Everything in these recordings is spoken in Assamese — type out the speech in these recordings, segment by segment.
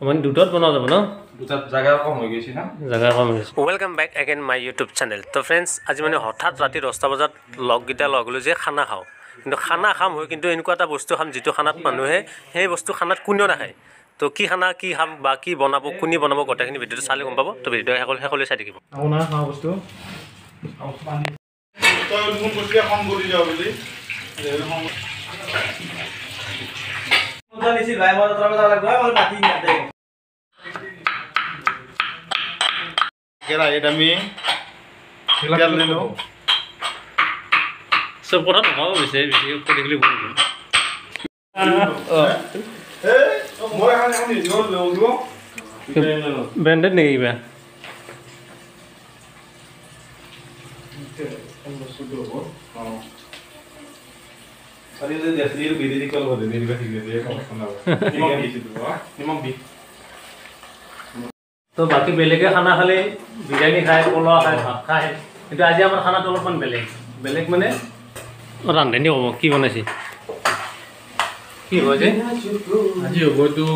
মানে দুটাত বনোৱা যাব ন দুটাত জায়গা কম হৈ গৈছে না জায়গা কম হৈছে welcome back again my YouTube channel তো ফ্ৰেণ্ডছ আজি মানে হঠাৎ ৰাতি 10টা বজাত লগকেইটা লগ হ'লো যে খানা খাওঁ কিন্তু খানা খাম হয় কিন্তু এনেকুৱা এটা বস্তু খাম যিটো খানাত মানুহে সেই বস্তু খানাত কোনেও নাখায় তো কি খানা কি খাম বা কি বনাব কোনে বনাব গোটেইখিনি ভিডিঅ'টো চালে গম পাব তো ভিডিঅ' সকলোৱে চাই থাকিব আপোনাৰ খাওঁ বস্তু তই মোক কৈছিলি কম কৰি যাওঁ বুলি নিছি ভাই মই তৰা বজা লাগব মই বাকি নিয়াতে কেৰাহীত আমি তেল দিলোঁ চব কথা নকওঁ বেছি কৰি দিলে বনিব মই এখন নিজৰ লৈ ব্ৰেণ্ডেড নেকি কিবা তো বাকী বেলেগে খানা খালে বিৰিয়ানী খায় পোলাও খায় ভাত খায় কিন্তু আজি আমাৰ খানাটো অলপমান বেলেগ মানে ৰান্ধনি হ'ব কি বনাইছে কি হ'ব যে আজি হ'ব এইটো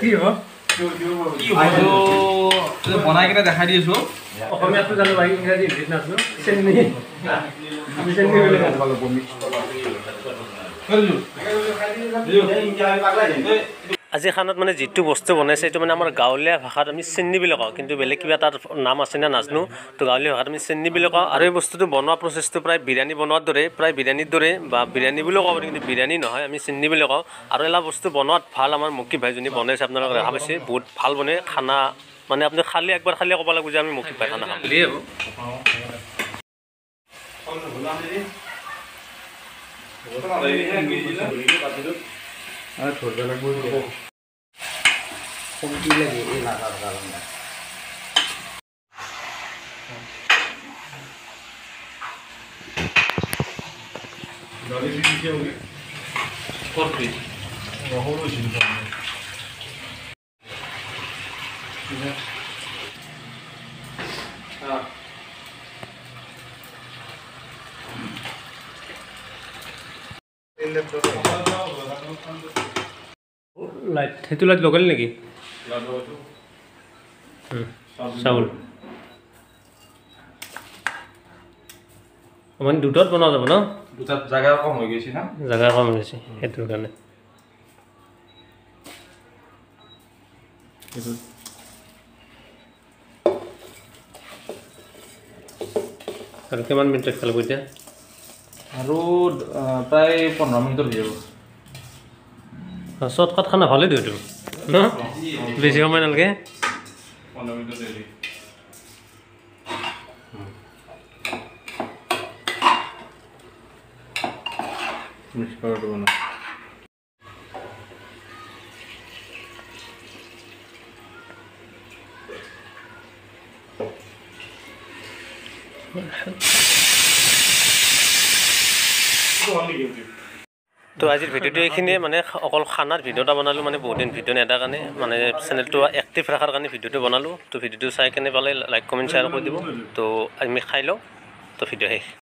কি হ'ব বনাই কিনে দেখাই দি আছো অসমীয়াটো জানো বাকী ইংৰাজী হিন্দীত নাজানো চেনি আমি চেনি বুলি আজি খানাত মানে যিটো বস্তু বনাইছে এইটো মানে আমাৰ গাঁৱলীয়া ভাষাত আমি চেনি বুলি কওঁ কিন্তু বেলেগ কিবা তাৰ নাম আছে নে নাজানো তো গাঁৱলীয়া ভাষাত আমি চেনি বুলি কওঁ আৰু এই বস্তুটো বনোৱা প্ৰচেছটো প্ৰায় বিৰিয়ানী বনোৱাৰ দৰে প্ৰায় বিৰিয়ানীৰ দৰে বা বিৰিয়ানী বুলিও ক'ব পাৰি কিন্তু বিৰিয়ানী নহয় আমি চেনি বুলি কওঁ আৰু এলা বস্তু বনোৱাত ভাল আমাৰ মুকিব ভাই যোনে বনাইছে আপোনালোকে দেখা পাইছে বহুত ভাল বনাই খানা মানে আপুনি খালি একবাৰ খালি ক'ব লাগিব যে আমি মুকিব ভাই খানা খাম বুলিয়ে লাইট সেইটো লাইট লগালি নেকি চাউল মানে দুটাত বনোৱা যাব ন দুটাত জায়গা কম হৈ গৈছে না জাগা কম হৈছে সেইটোৰ কাৰণে আৰু কিমান মিনিট ৰাখিব লাগিব এতিয়া আৰু প্ৰায় 15 মিনিটত হৈ যাব শ্বৰ্টকাট খানা ভালেই দিওঁ এইটো ন বেছি সময় নালাগে 15 মিনিটত ৰেডি মিক্স কৰাটো বনা তো আজিৰ ভিডিঅ'টো এইখিনিয়ে মানে অকল খানাৰ ভিডিঅ' এটা বনালোঁ মানে বহুত দিন ভিডিঅ' নেদাৰ কাৰণে মানে চেনেলটো এক্টিভ ৰখাৰ কাৰণে ভিডিঅ'টো বনালোঁ তো ভিডিঅ'টো চাই কেনে পালে লাইক কমেণ্ট শ্বেয়াৰ কৰি দিব তো আমি খাই লওঁ তো ভিডিঅ' শেষ